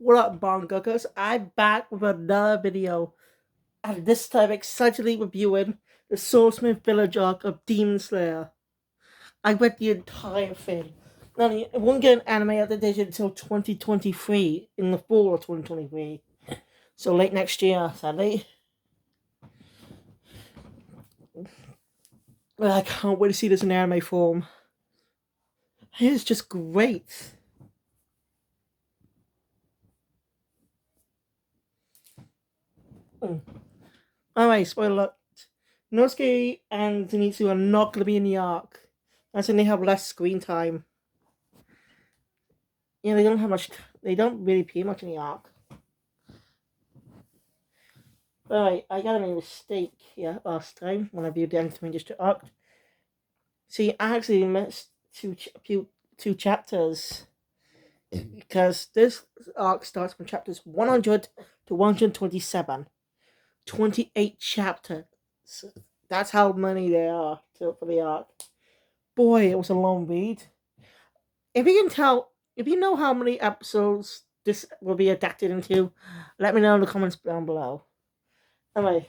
What up, Bongookers? I'm back with another video, and this time excitedly reviewing the Swordsmith Village arc of Demon Slayer. I read the entire thing. Now, it won't get an anime update until 2023, in the fall of 2023. So late next year, sadly. But I can't wait to see this in anime form. It's just great. Alright, spoiler alert. Nosuke and Zenitsu are not going to be in the arc. That's when they have less screen time. Yeah, they don't have much. They don't really appear much in the arc. Alright, I got a mistake here last time when I viewed the Anthony District arc. See, I actually missed two chapters because this arc starts from chapters 100 to 127. 28 chapters. That's how many there are for the arc. Boy, it was a long read. If you can tell, if you know how many episodes this will be adapted into, let me know in the comments down below. Anyway,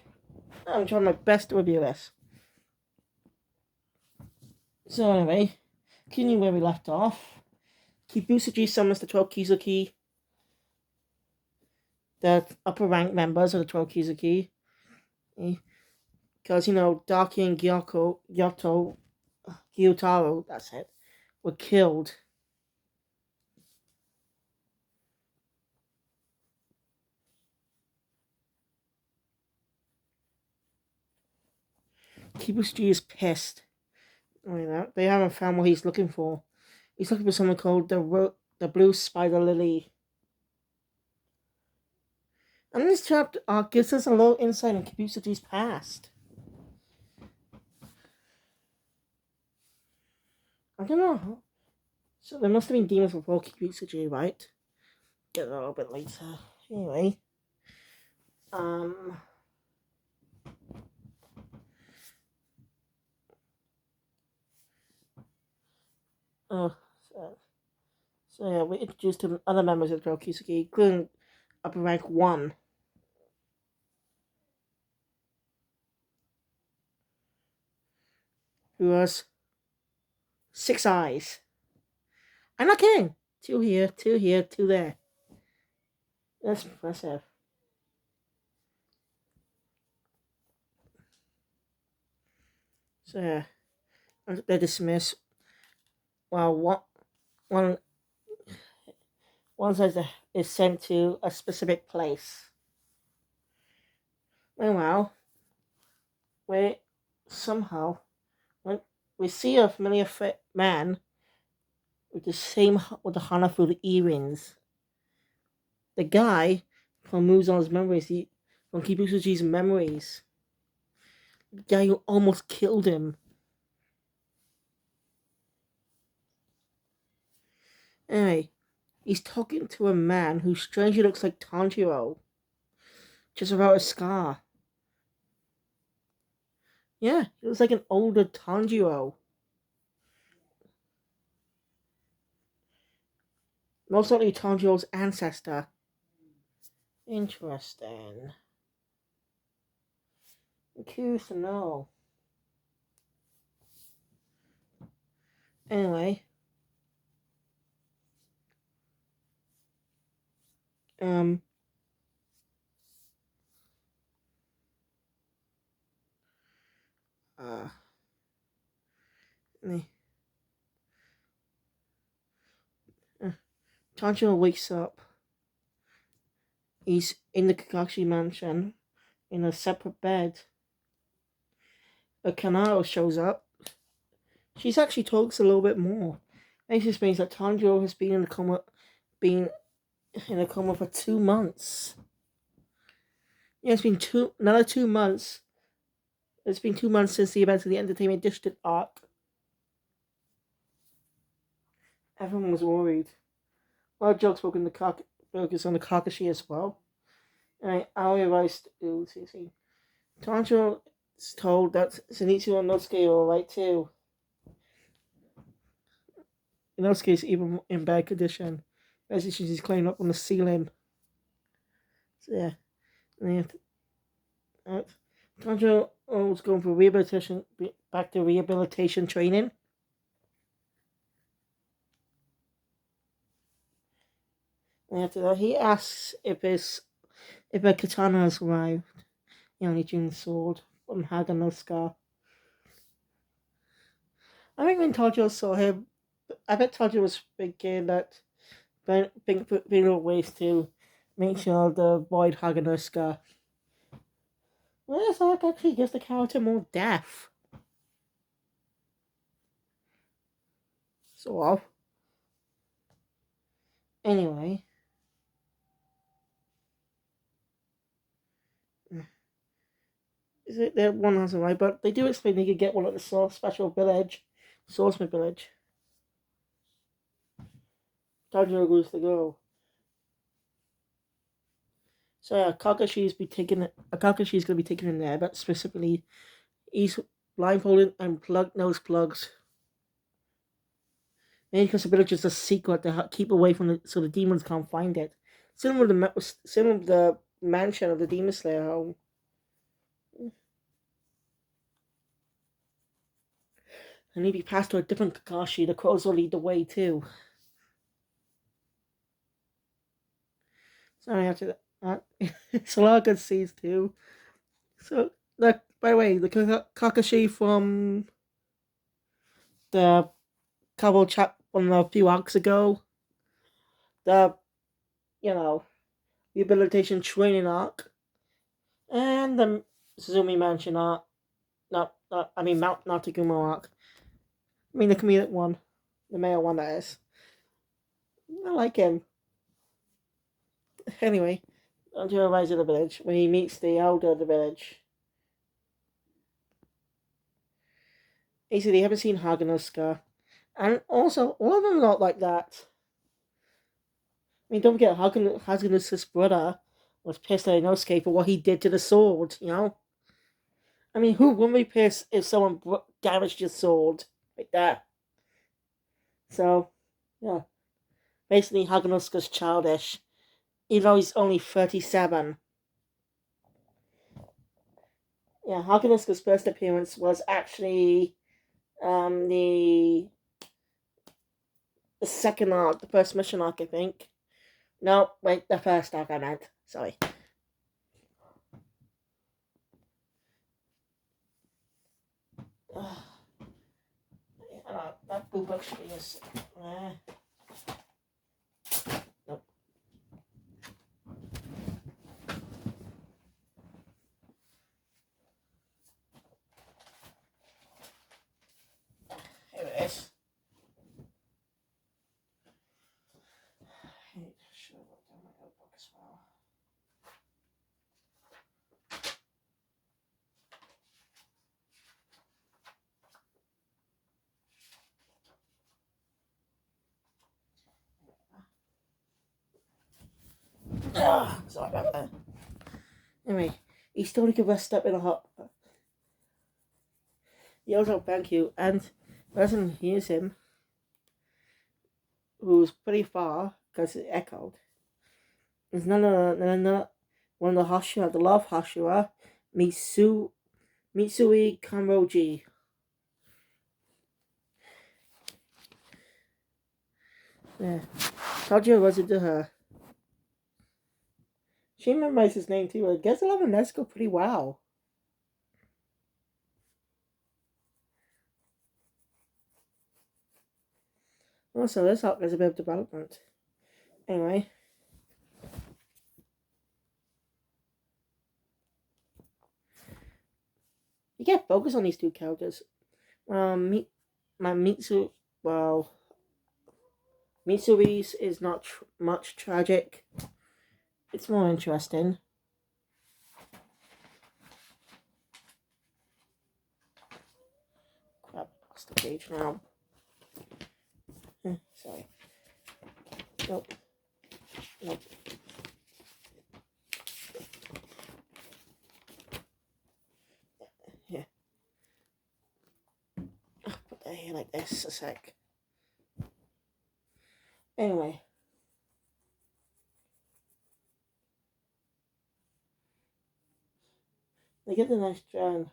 I'm trying my best to review this. So anyway, continuing where we left off, Kibusuji summons the 12 Kizuki, the upper rank members of the 12 Kizuki, because, Daki and Gyotaro, that's it, were killed. Kibusuji is pissed. They haven't found what he's looking for. He's looking for someone called the Blue Spider Lily. And this chapter gives us a little insight on Kibusuji's past. I don't know. So there must have been demons before Kibusuji, right? Get a little bit later. Anyway. Oh, so yeah, we introduced to other members of the Kiseki, including upper rank 1. Who has 6 eyes. I'm not kidding. 2 here, 2 here, 2 there. That's impressive. So yeah, they're dismissed. Well, one says is sent to a specific place. Meanwhile, we somehow we see a familiar man with the Hanafuda earrings. The guy from Muzan's memories, from Kibusuji's memories. The guy who almost killed him. Anyway, he's talking to a man who strangely looks like Tanjiro. Just without a scar. Yeah, he looks like an older Tanjiro. Most likely Tanjiro's ancestor. Interesting. I'm curious to know. Anyway. Tanjiro wakes up. He's in the Kakashi mansion in a separate bed. A Kanao shows up. She actually talks a little bit more. This just means that Tanjiro has been in a coma for 2 months. Yeah, it's been another 2 months. It's been 2 months since the events of the Entertainment District arc. Everyone was worried. A lot of jokes spoken focus on the Kakashi as well. And Aoi arrives to see. Tanjiro is told that Zenitsu and Nosuke are alright too. Inosuke is even in bad condition. As she's climbing up on the ceiling. So yeah, and Tanjiro was going for rehabilitation, back to rehabilitation training. And after that, he asks if a katana has arrived. You know, June sword from Haganoska. I think when Tanjiro saw him, I bet Tanjiro was thinking that being ways to make sure to avoid Haganoska. Well, that actually gives the character more depth. Sort of. Anyway. Is it that one hasn't right? But they do explain they could get one at the special village, Swordsmith village. Tanjiro goes to go. So yeah, Kakashi's gonna be taken in there, but specifically he's blindfolded and nose plugs. Maybe because the village is a secret to keep away from it so the demons can't find it. Similar to the mansion of the Demon Slayer home. And if you pass to a different Kakashi, the crows will lead the way too. Sorry, after that, it's a lot of good scenes too. So, by the way, the Kakashi from the couple chat from a few arcs ago, the you know rehabilitation training arc, and the Suzumi Mansion arc. Not I mean Mount Natsugumo arc. I mean the comedic one, the male one that is. I like him. Anyway, onto the rise of the village when he meets the elder of the village. He said they haven't seen Haganosuka, and also all of them are not like that. I mean, don't forget, Haganosuka's brother was pissed at Inosuke for what he did to the sword. You know, I mean, who wouldn't be pissed if someone damaged your sword like that? So, yeah, basically, Haganosuka's childish, even though he's only 37. Yeah, Haganosuka's first appearance was actually um, the the second arc, the first mission arc, I think. No, wait, the first arc I meant. Sorry. That blue book is. Nope. Here it is. Should have looked at my notebook as well. Sorry about that. Anyway, he still need to rest up in a hot. He yells out thank you, and the person hears him, who's pretty far because it echoed. There's none one of the Hashira, the love Hashira, Mitsui Kanroji. Yeah. Tanjiro was it to her. She memorized his name too. I guess I love Nesco pretty well. Also, this arc has a bit of development. Anyway. You can't focus on these two characters. Well, Mitsui's is not much tragic. It's more interesting. Crap, lost the page now. Sorry. Nope. Yeah. I'll put that here like this a sec. Anyway. They get the nice drawing.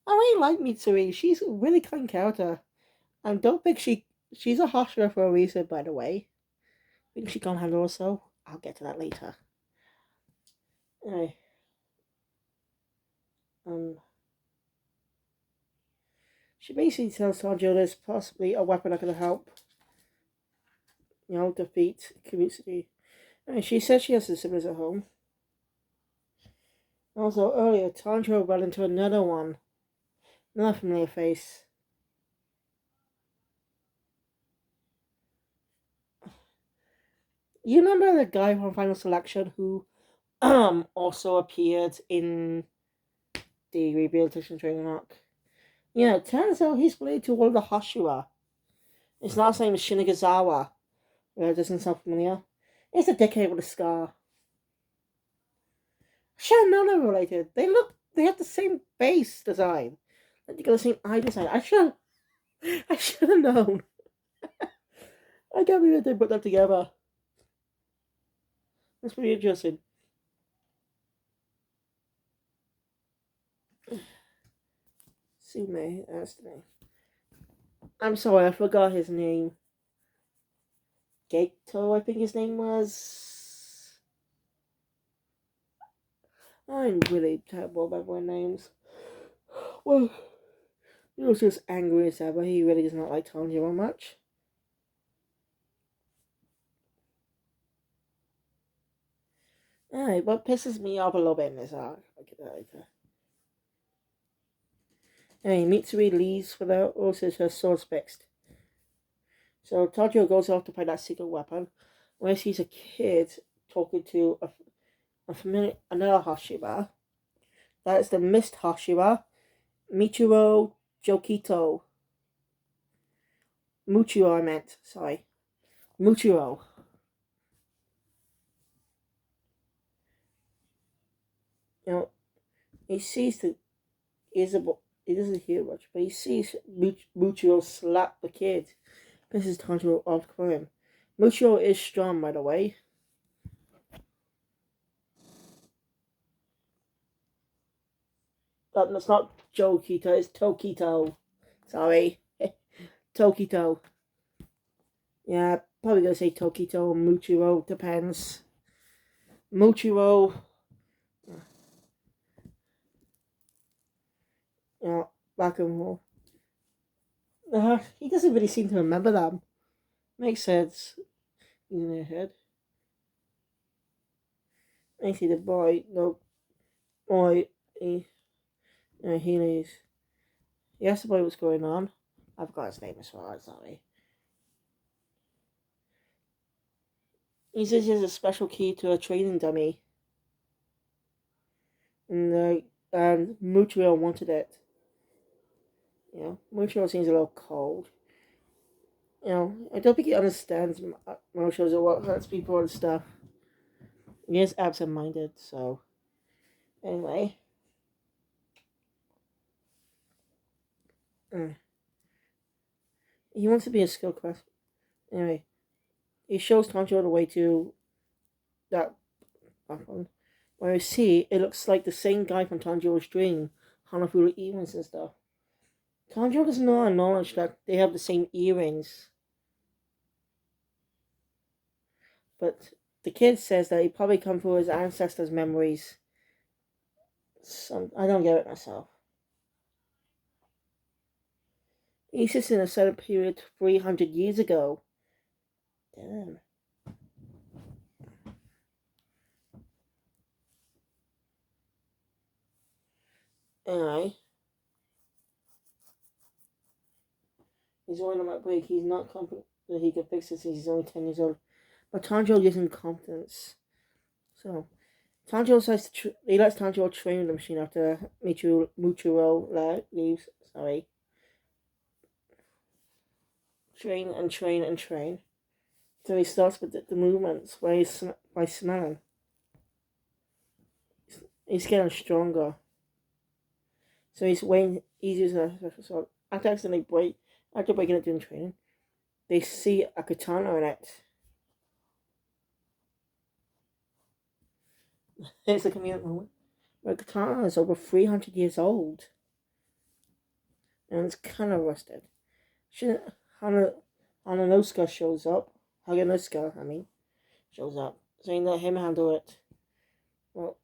I really like Mitsuri. She's a really kind character. And don't think she's a hustler for a reason, by the way. I think she can't handle herself. I'll get to that later. Anyway, um, she basically tells Tanjiro there's possibly a weapon that can help, defeat Kimetsu. Anyway, she says she has the siblings at home. Also, earlier, Tanjiro ran into another one. Another familiar face. You remember the guy from Final Selection who also appeared in the Rehabilitation Training arc? Yeah, it turns out he's related to one of the Hashira. His last name is Shinigazawa. It doesn't sound familiar. It's a decade with a scar. Sure, no, they're related. They have the same face design. They got the same eye design. I should have known. I can't believe they put that together. That's pretty interesting. Sume, that's the name. I'm sorry, I forgot his name. Gato, I think his name was. I'm really terrible about my names. Well, he was just angry as ever. He really does not like Tanjiro much. Alright, what pisses me off a little bit in this arc, I'll get that later. Anyway, Mitsuri leaves without also her sword's fixed. So Tanjiro goes off to find that secret weapon, where he sees a kid talking to a familiar another Hashira. That is the Mist Hashira, Michiro Jokito. Muchiro, I meant. Sorry. Muchiro. You know, he sees the he doesn't hear much, but he sees Muchiro slap the kid. Pisses Tanjiro off for him. Muchiro is strong, by the way. That's not Jokito, it's Tokito. Sorry. Tokito. Yeah, probably gonna say Tokito or Muchiro, depends. Muchiro. Back and forth. He doesn't really seem to remember them. Makes sense. He's in their head. I see the boy. No, boy. He leaves. He asked the boy what's going on. I've got his name as well. Sorry. He says he has a special key to a training dummy, and Mutual wanted it. Mutual seems a little cold. I don't think he understands emotions or what hurts people and stuff. He is absent-minded, so anyway. He wants to be a skill quest. Anyway, he shows Tanjiro the way to that platform. Where you see, it looks like the same guy from Tanjiro's dream, Hanafuda earrings and stuff. Tanjiro does not acknowledge that they have the same earrings. But the kid says that he probably come through his ancestors' memories. I don't get it myself. He sits in a certain period 300 years ago. Damn. Anyway. He's only on my break. He's not confident that he can fix this since he's only 10 years old. But Tanjiro gives him confidence. So, Tanjiro says he lets Tanjiro train the machine after Muchiro leaves. Sorry. Train and train and train. So he starts with the movements by smelling. He's getting stronger. So he's weighing easier than a special sword. After breaking it during training, they see a katana in it. It's a community moment where katana is over 300 years old and it's kind of rusted. She, Hana, Hananosuka shows up. Haganosuka, I mean, shows up, saying let him handle it. Well,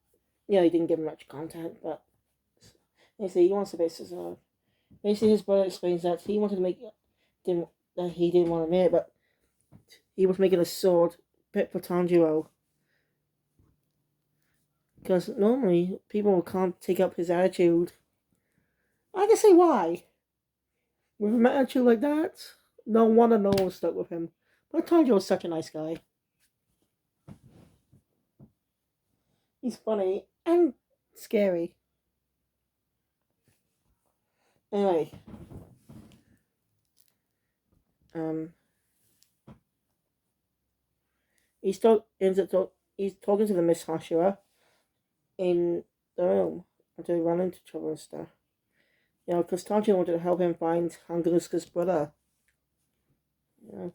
yeah, he didn't give much content, but basically he wants to basically his brother explains that he wanted to make didn't that he didn't want to admit it, but he was making a sword fit for Tanjiro. Because normally people can't take up his attitude. I can say why. With an attitude like that, no one and no one stuck with him. But Tanjiro's such a nice guy. He's funny and scary. Anyway, um, he's talking to the Miss Hashira in the room until they run into trouble and stuff. You know, because Tanjiro wanted to help him find Hanganuska's brother. You know,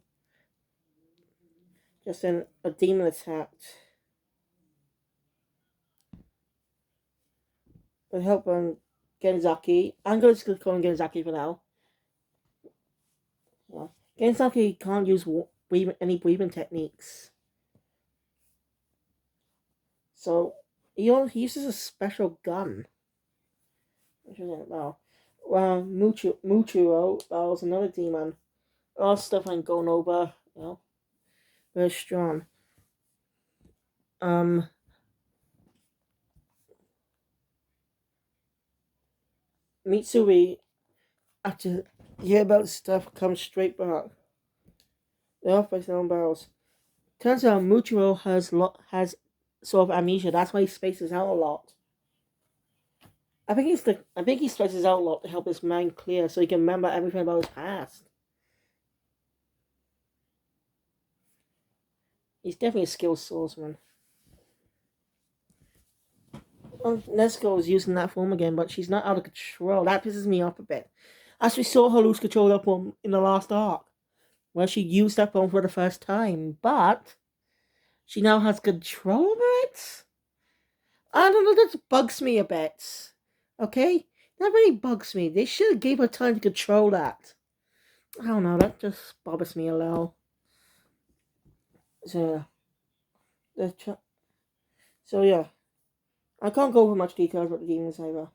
just then a demon attacked. With help from Genzaki. I'm going to call him Genzaki for now. Yeah. Genzaki can't use any breathing techniques. So he uses a special gun. Which is well. Well, Muchiro battles another demon. All stuff like going over, very strong. Um, Mitsui, after hear about stuff, comes straight back. They all face their own battles. Turns out Muchiro has sort of amnesia. That's why he spaces out a lot. I think he spaces out a lot to help his mind clear, so he can remember everything about his past. He's definitely a skilled swordsman. Well, Nezuko is using that form again, but she's not out of control. That pisses me off a bit. As we saw her lose control of that form in the last arc, where she used that form for the first time, but she now has control over it? I don't know, that bugs me a bit. Okay? That really bugs me. They should have gave her time to control that. I don't know, that just bothers me a little. So, so yeah. I can't go over much details about the demons either.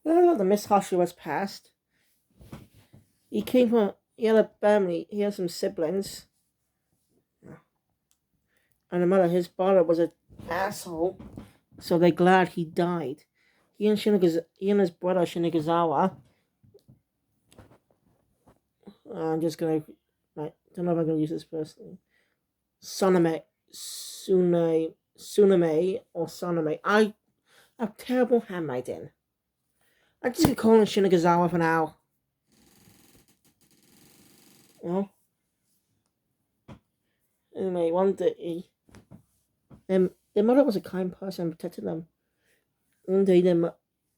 Well, the Miss Hashira's past. He had a family, he had some siblings. And the mother, his father was an asshole, so they're glad he died. He and his brother Shinigazawa. I'm just gonna, don't know if I'm gonna use this person. Tsuname, or Soname. I have terrible handwriting. I'm just gonna call him Shinigazawa for now. You know? Anyway, one day, their mother was a kind person and protected them. One day,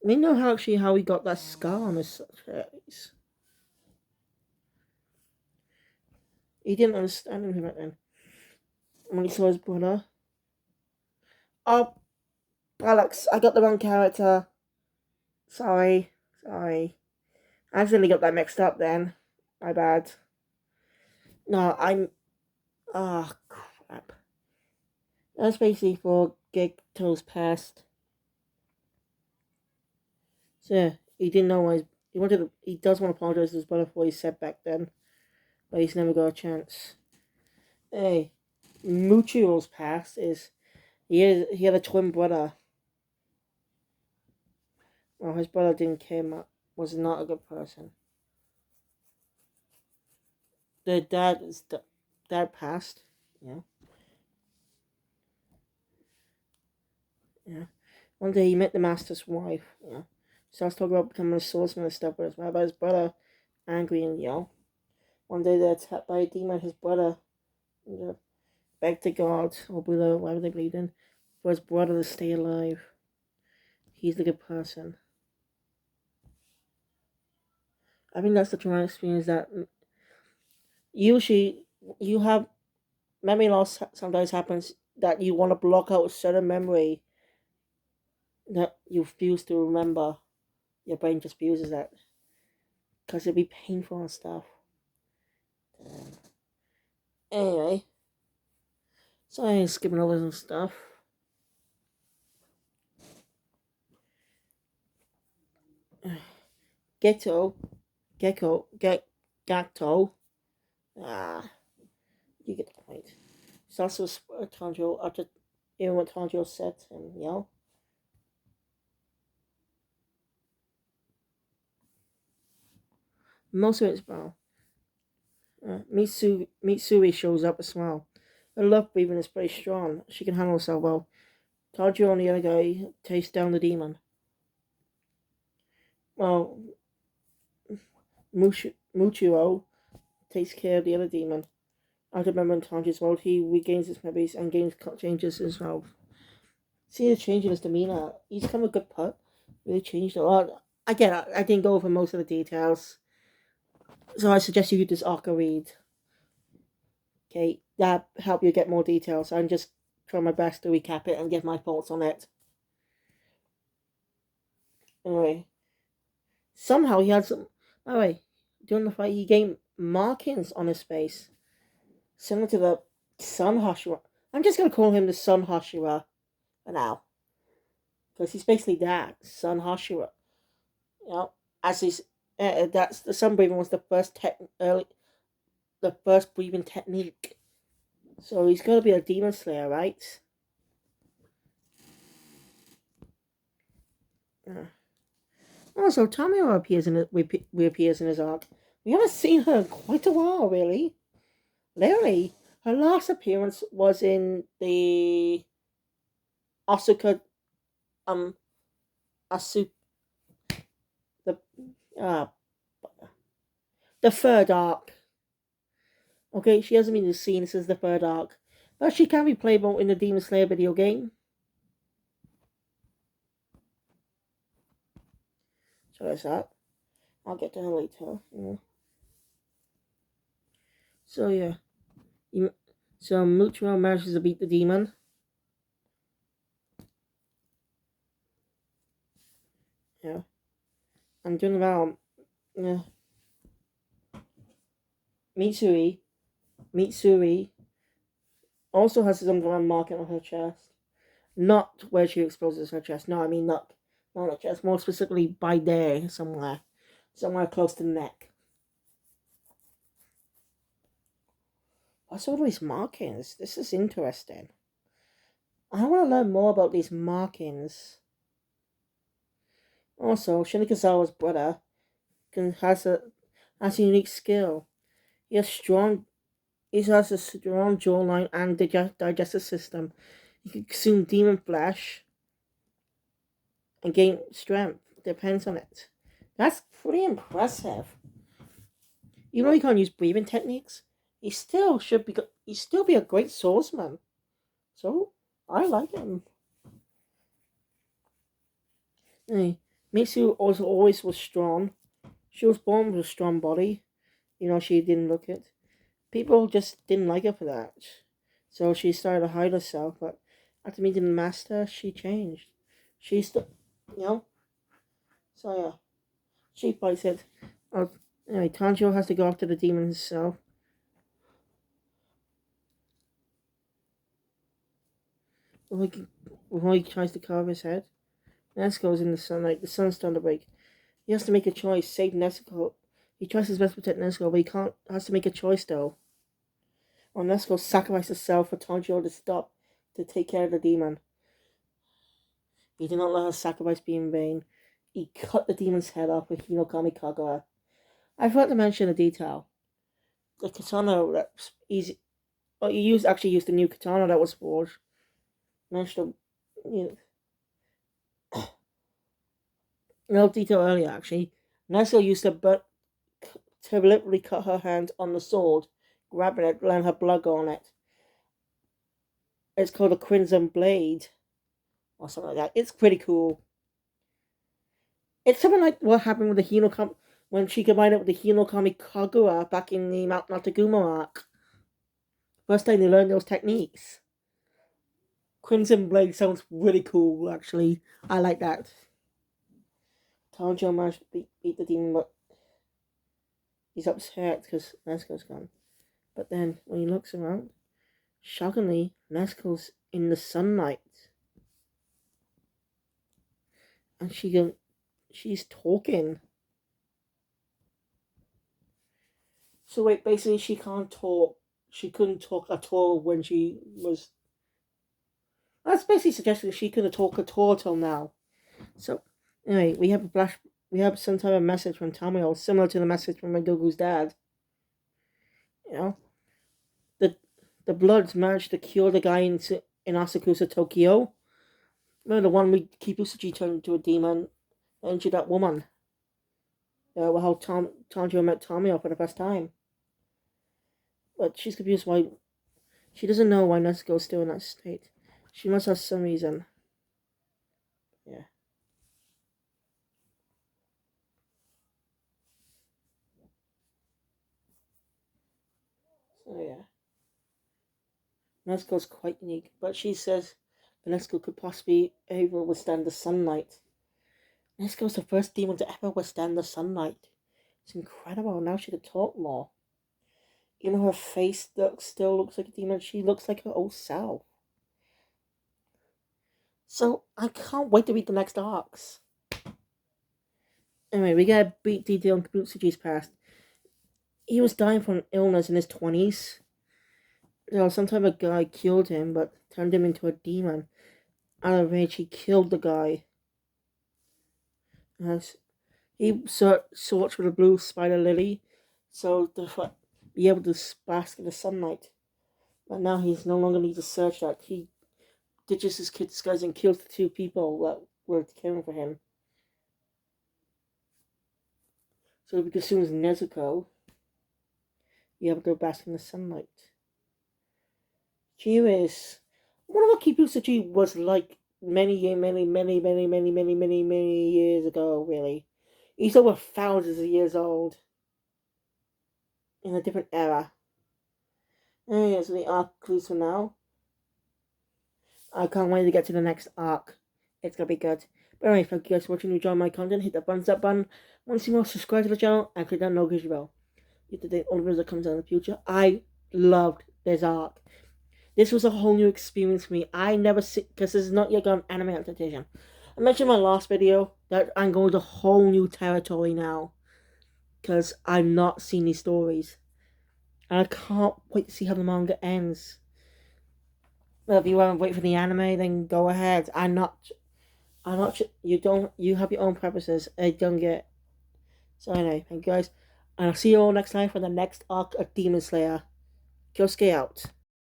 we know how he got that scar on his face. He didn't understand anything back then. When he saw his brother. Oh, Alex, I got the wrong character. Sorry. I accidentally got that mixed up then. My bad. No, I'm. Ah, oh, crap. That's basically for Geto's past. So, yeah, he didn't know why. He does want to apologize to his brother for what he said back then. But he's never got a chance. Hey, Muchiro's past is. He had a twin brother. Well, his brother didn't care much, was not a good person. Their dad passed. Yeah. Yeah. One day he met the master's wife. Yeah. Starts talking about becoming a swordsman and stuff, but his rabbi's brother, angry and one day they're attacked by a demon. His brother begged to God or Buddha, whatever they believed in, for his brother to stay alive. He's the good person. I think that's the traumatic experience that usually you have memory loss sometimes happens that you want to block out a certain memory that you refuse to remember. Your brain just fuses that because it'd be painful and stuff. Anyway, so I'm skipping over some stuff. Ghetto, Gatto. Ah, you get the point. It's also Tanjiro after even what Tanjiro said, and most of it's brown. Mitsuri shows up as well. Her love breathing is pretty strong. She can handle herself well. Tanjiro and the other guy chase down the demon. Well, Muchiro takes care of the other demon. After remembering Tanjiro's world, he regains his memories and changes his mouth. See the change in his demeanor. He's become a good putt. Really changed a lot. Again, I didn't go over most of the details. So I suggest you give this arc a read. Okay, that help you get more details. I'm just trying my best to recap it and give my thoughts on it. Anyway, somehow he had some. By the way, during the fight, he gained markings on his face, similar to the Sun Hashira. I'm just gonna call him the Sun Hashira for now, because he's basically that Sun Hashira. As he's that's the sun breathing was the first breathing technique. So he's gonna be a demon slayer, right? Also, Tamio reappears in his arc. We haven't seen her in quite a while, really. Literally, her last appearance was in the Asuka, Asu, the uh, the third arc. Okay, she hasn't been seen since the third arc, but she can be playable in the Demon Slayer video game. So that's that. I'll get to her later. So yeah, so Muchiro manages to beat the demon. Yeah, and during the round, yeah, Mitsuri also has some kind of marking on her chest. Not where she exposes her chest. No, I mean not on her chest. More specifically by there, somewhere close to the neck. What's all these markings? This is interesting. I want to learn more about these markings. Also, Shinikazawa's brother has a unique skill. He has a strong jawline and digestive system. He can consume demon flesh and gain strength. Depends on it. That's pretty impressive. Even though he can't use breathing techniques, he still be a great swordsman. So I like him. Hey, Mitsu also always was strong. She was born with a strong body. She didn't look it. People just didn't like her for that. So she started to hide herself, but after meeting the master, she changed. She's the, So yeah, she fights it. Anyway, Tanjiro has to go after the demon himself. Before he tries to carve his head, Nezuko's in the sunlight. The sun's starting to break. He has to make a choice. Save Nezuko. He tries his best to protect Nezuko, but he can't. Has to make a choice though. Or Nezuko sacrifices herself for Tanjiro to stop to take care of the demon. He did not let her sacrifice be in vain. He cut the demon's head off with Hinokami Kagura. I forgot to mention a detail. The katana that's easy. Oh, actually used the new katana that was forged. Managed to, no detail earlier actually. Nezuko used to deliberately cut her hand on the sword, grabbing it, letting her blood go on it. It's called a Crimson Blade, or something like that. It's pretty cool. It's something like what happened with the Hinokami when she combined it with the Hinokami Kagura back in the Mount Nataguma arc. First time they learned those techniques. Crimson Blade sounds really cool, actually. I like that. Tanjiro managed to beat the demon, but he's upset because Nezuko's gone. But then, when he looks around, shockingly, Nezuko's in the sunlight. And she's talking. So wait, basically she can't talk. She couldn't talk at all when she was... That's basically suggesting she couldn't talk at all till now. So, anyway, we have some type of message from Tamio, similar to the message from Madogu's dad. You know, the Bloods managed to cure the guy in Asakusa, Tokyo. Remember the one we Kibusuji turned into a demon and injured that woman? How Tanjiro met Tamio for the first time. But she's confused why... She doesn't know why Nezuko's still in that state. She must have some reason. Yeah. So yeah. Nezuko's quite unique, but she says Nezuko could possibly able to withstand the sunlight. Nezuko's the first demon to ever withstand the sunlight. It's incredible. Now she could talk more. Even her face still looks like a demon. She looks like her old self. So I can't wait to read the next arcs. Anyway, we get a brief detail on Kabutsuji's past. He was dying from an illness in his 20s. Some type of guy killed him, but turned him into a demon. Out of rage, he killed the guy. He searched for the blue spider lily, so to be able to bask in the sunlight. But now he's no longer need to search that. He ditches his kid's disguise and kills the two people that were caring for him. So because as soon as Nezuko, be able to bask in the sunlight. Curious. I wonder what Kibusuji was like many years ago, really. He's over thousands of years old. In a different era. Anyway, so the arc concludes for now. I can't wait to get to the next arc. It's gonna be good. But anyway, thank you guys for watching. If you enjoy my content, hit that thumbs up button. Want to see more, subscribe to the channel and click that notification bell. You have to all the videos that comes out in the future. I loved this arc. This was a whole new experience for me. I never see, because this is not yet gone anime adaptation. I mentioned in my last video that I'm going to whole new territory now. Because I've not seen these stories. And I can't wait to see how the manga ends. Well, if you want to wait for the anime, then go ahead. You have your own preferences. I don't get. So anyway, thank you guys. And I'll see you all next time for the next arc of Demon Slayer. Kyosuke out.